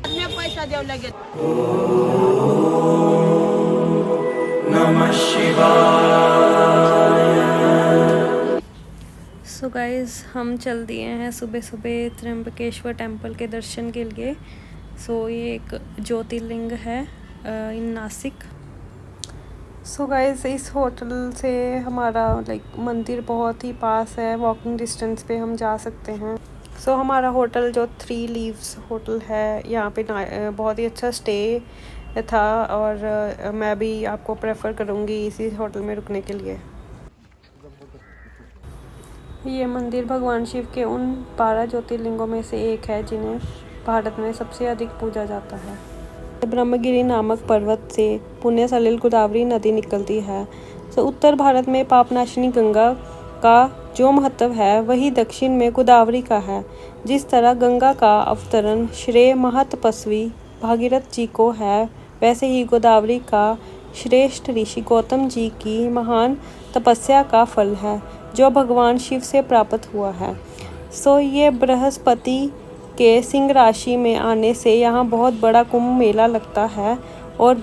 पैसा देव लगे। नमः शिवाय। सो गाइज़ हम चल दिए हैं सुबह सुबह त्र्यंबकेश्वर टेम्पल के दर्शन के लिए। सो ये एक ज्योतिर्लिंग है इन नासिक। सो गाइज़ इस होटल से हमारा मंदिर बहुत ही पास है, वॉकिंग डिस्टेंस पे हम जा सकते हैं। सो हमारा होटल जो 3 लीव्स होटल है, यहाँ पे बहुत ही अच्छा स्टे था और मैं भी आपको प्रेफर करूँगी इसी होटल में रुकने के लिए। ये मंदिर भगवान शिव के उन 12 ज्योतिर्लिंगों में से एक है जिन्हें भारत में सबसे अधिक पूजा जाता है। ब्रह्मगिरी नामक पर्वत से पुण्य सलिल गोदावरी नदी निकलती है। तो उत्तर भारत में पापनाशिनी गंगा का जो महत्व है वही दक्षिण में गोदावरी का है। जिस तरह गंगा का अवतरण श्रेय महातपस्वी भागीरथ जी को है, वैसे ही गोदावरी का श्रेष्ठ ऋषि गौतम जी की महान तपस्या का फल है जो भगवान शिव से प्राप्त हुआ है। सो ये बृहस्पति के सिंह राशि में आने से यहाँ बहुत बड़ा कुंभ मेला लगता है और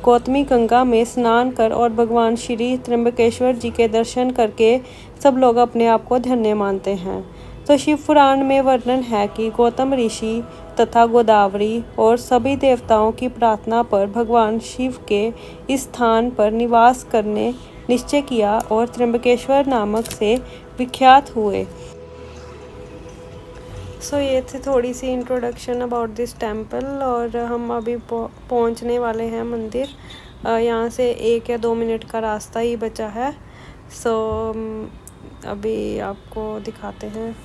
गौतमी गंगा में स्नान कर और भगवान श्री त्र्यंबकेश्वर जी के दर्शन करके सब लोग अपने आप को धन्य मानते हैं। तो शिव पुराण में वर्णन है कि गौतम ऋषि तथा गोदावरी और सभी देवताओं की प्रार्थना पर भगवान शिव के इस स्थान पर निवास करने निश्चय किया और त्र्यंबकेश्वर नामक से विख्यात हुए। सो ये थी थोड़ी सी इंट्रोडक्शन अबाउट दिस टेम्पल और हम अभी पहुंचने वाले हैं मंदिर। यहाँ से 1 या 2 मिनट का रास्ता ही बचा है। सो अभी आपको दिखाते हैं।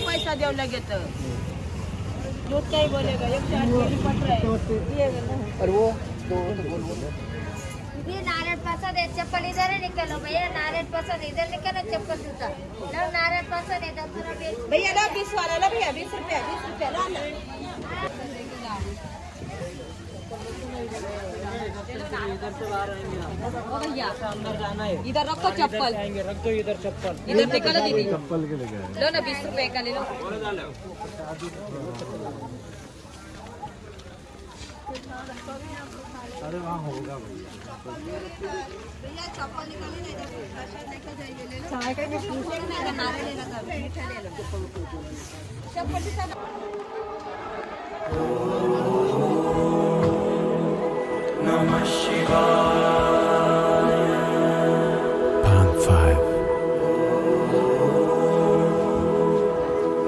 पैसा देव लगे तो लोग क्या ही बोलेगा। 108 पट रहा है। और वो ये नारायण प्रसाद है, चप्पल इधर ही निकलो भैया। नारायण प्रसाद इधर निकलो, चप्पल जूता लो। नारायण प्रसाद इधर भैया लो 20 वाला लो भैया। 20 रुपया 20 रुपया लो ना। अंदर जाना है। इधर रखो चप्पल, रख दो इधर चप्पल। इधर निकालो दीदी। चप्पल के लेके लो ना 20 रुपए का ले लो। अरे वहाँ होगा भैया चप्पल निकाले ना, इधर प्रसाद लेके जाइए। ले लो चाय का भी पूछे ना, इधर नारे लेना था, मीठा ले लो। चप्पल दिखा। नमः शिवाय।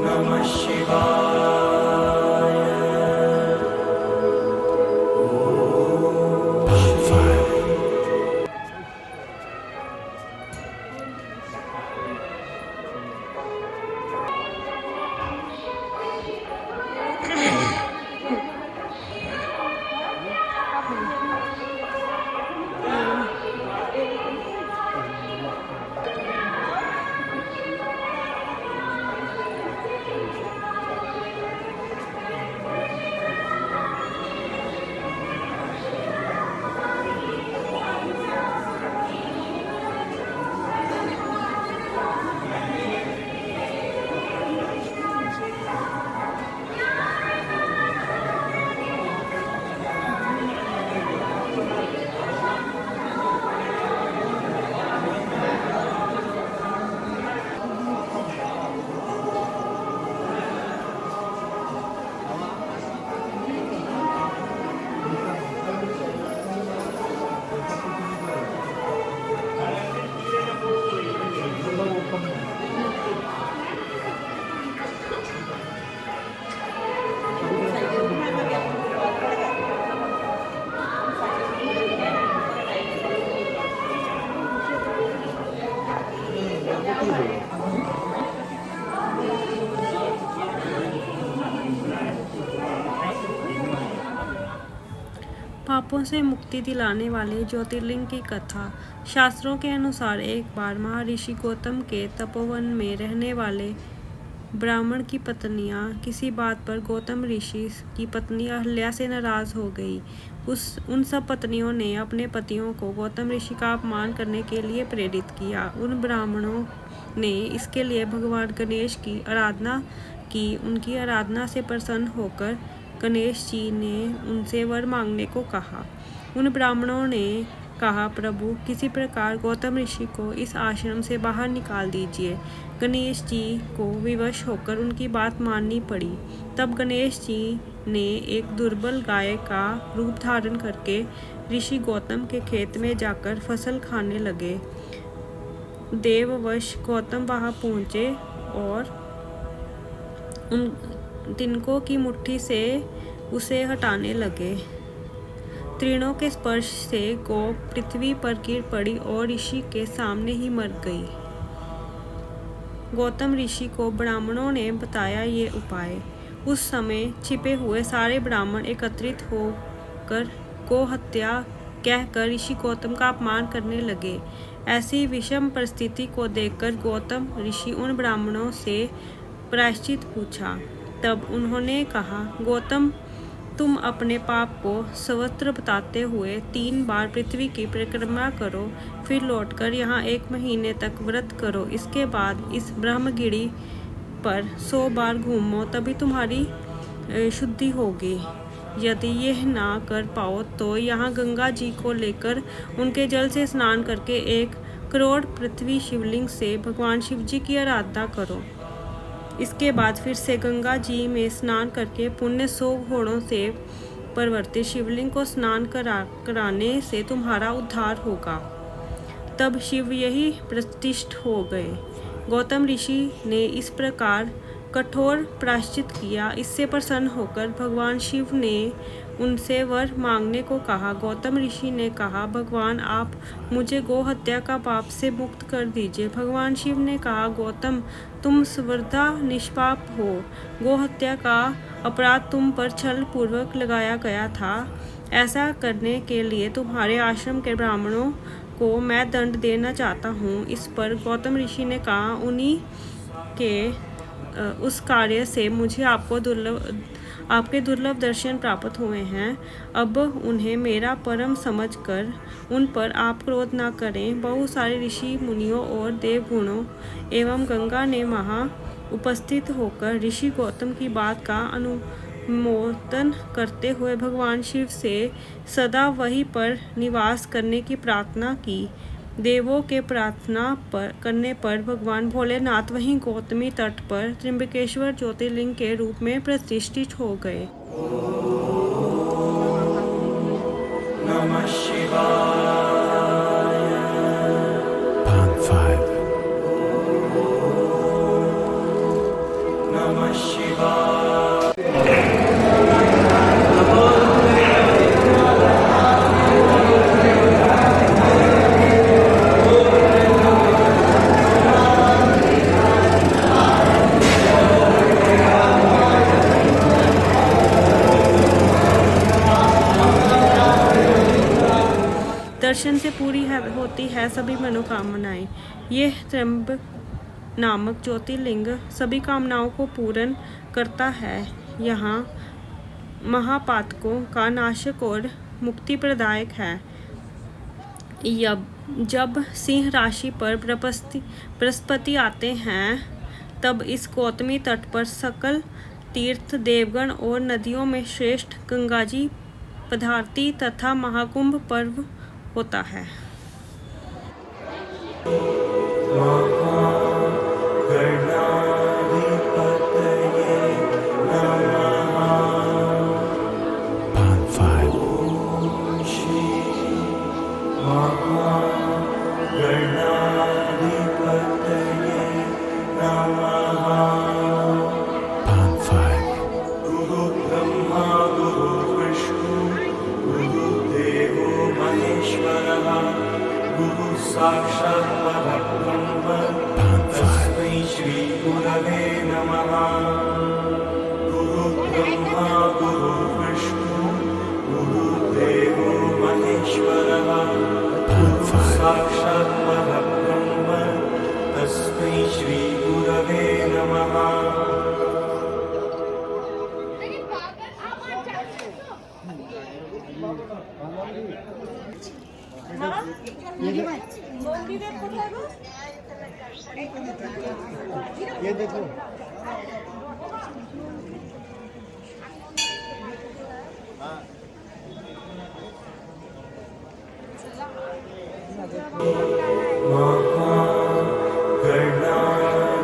नमः शिवाय। पापों से मुक्ति दिलाने वाले ज्योतिर्लिंग की कथा। शास्त्रों के अनुसार एक बार महर्षि गौतम के तपोवन में रहने वाले ब्राह्मण की पत्नियां किसी बात पर गौतम ऋषि की पत्नी अहल्या से नाराज हो गई। उन सब पत्नियों ने अपने पतियों को गौतम ऋषि का अपमान करने के लिए प्रेरित किया। उन ब्राह्मणों ने इसके लिए भगवान गणेश की आराधना की। उनकी आराधना से प्रसन्न होकर गणेश जी ने उनसे वर मांगने को कहा। उन ब्राह्मणों ने कहा, प्रभु किसी प्रकार गौतम ऋषि को इस आश्रम से बाहर निकाल दीजिए। गणेश जी को विवश होकर उनकी बात माननी पड़ी। तब गणेश जी ने एक दुर्बल गाय का रूप धारण करके ऋषि गौतम के खेत में जाकर फसल खाने लगे। देववश गौतम वहां पहुंचे और उन तिनकों की मुट्ठी से उसे हटाने लगे। तीर्णों के स्पर्श से गौ पृथ्वी पर गिर पड़ी और ऋषि के सामने ही मर गई। गौतम ऋषि को ब्राह्मणों ने बताया ये उपाय। उस समय छिपे हुए सारे ब्राह्मण एकत्रित होकर गौ हत्या कहकर ऋषि गौतम का अपमान करने लगे। ऐसी विषम परिस्थिति को देखकर गौतम ऋषि उन ब्राह्मणों से प्रायश्चित पूछा। तब उन्होंने कहा, गौतम तुम अपने पाप को सर्वत्र बताते हुए 3 बार पृथ्वी की परिक्रमा करो, फिर लौटकर यहाँ 1 महीने तक व्रत करो। इसके बाद इस ब्रह्मगिरी पर 100 बार घूमो, तभी तुम्हारी शुद्धि होगी। यदि यह ना कर पाओ तो यहाँ गंगा जी को लेकर उनके जल से स्नान करके 1 करोड़ पृथ्वी शिवलिंग से भगवान शिव जी की आराधना करो। इसके बाद फिर से गंगा जी में स्नान करके पुण्य 100 घोड़ों से परिवर्तित शिवलिंग को स्नान कराने से तुम्हारा उद्धार होगा। तब शिव यही प्रतिष्ठ हो गए। गौतम ऋषि ने इस प्रकार कठोर प्रायश्चित किया। इससे प्रसन्न होकर भगवान शिव ने उनसे वर मांगने को कहा। गौतम ऋषि ने कहा, भगवान आप मुझे गौ हत्या का पाप से मुक्त कर दीजिए। भगवान शिव ने कहा, गौतम तुम सर्वदा निष्पाप हो। गौ हत्या का अपराध तुम पर छल पूर्वक लगाया गया था। ऐसा करने के लिए तुम्हारे आश्रम के ब्राह्मणों को मैं दंड देना चाहता हूँ। इस पर गौतम ऋषि ने कहा, उन्हीं के उस कार्य से मुझे आपके दुर्लभ दर्शन प्राप्त हुए हैं। अब उन्हें मेरा परम समझकर उन पर आप क्रोध न करें। बहुत सारे ऋषि मुनियों और देवगुणों एवं गंगा ने वहाँ उपस्थित होकर ऋषि गौतम की बात का अनुमोदन करते हुए भगवान शिव से सदा वहीं पर निवास करने की प्रार्थना की। देवों के प्रार्थना करने पर भगवान भोलेनाथ वहीं गौतमी तट पर त्र्यंबकेश्वर ज्योतिर्लिंग के रूप में प्रतिष्ठित हो गए। नमः शिवाय। नमः शिवाय। दर्शन से पूरी होती है सभी मनोकामनाएं। यह त्र्यंबक नामक ज्योतिर्लिंग सभी कामनाओं को पूर्ण करता है। यहाँ महापातकों का नाशक और मुक्ति प्रदायक है। जब सिंह राशि पर बृहस्पति आते हैं तब इस गौतमी तट पर सकल तीर्थ देवगण और नदियों में श्रेष्ठ गंगाजी पधारती तथा महाकुंभ पर्व होता है। साक्षात् परब्रह्म नमः गुरुर्ब्रह्मा गुरुर्विष्णु गुरुर्देवो महेश्वरः साक्षात् परब्रह्म तस्मै श्री गुरवे नमः ये देखो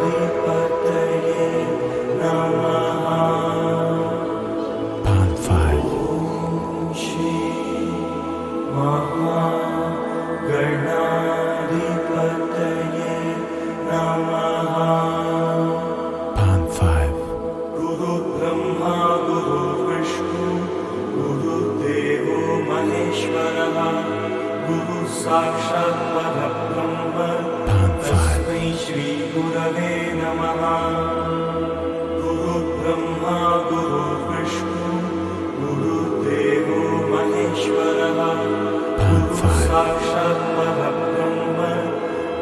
महागणाधिपतये नमः श्री महागणाधिपतये नमः गुरुर्ब्रह्मा गुरुर्विष्णु गुरुर्देवो महेश्वरः गुरु साक्षात् परब्रह्म तस्मै श्री गुरवे नमः गुरुर्ब्रह्मा गुरुर्विष्णु गुरुर्देवो महेश्वरः गुरु साक्षात् परब्रह्म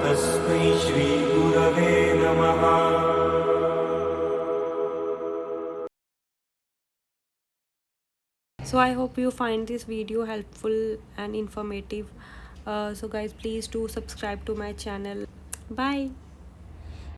तस्मै श्री गुरवे नमः So I hope you find this video helpful and informative. So guys, please do subscribe to my channel. Bye.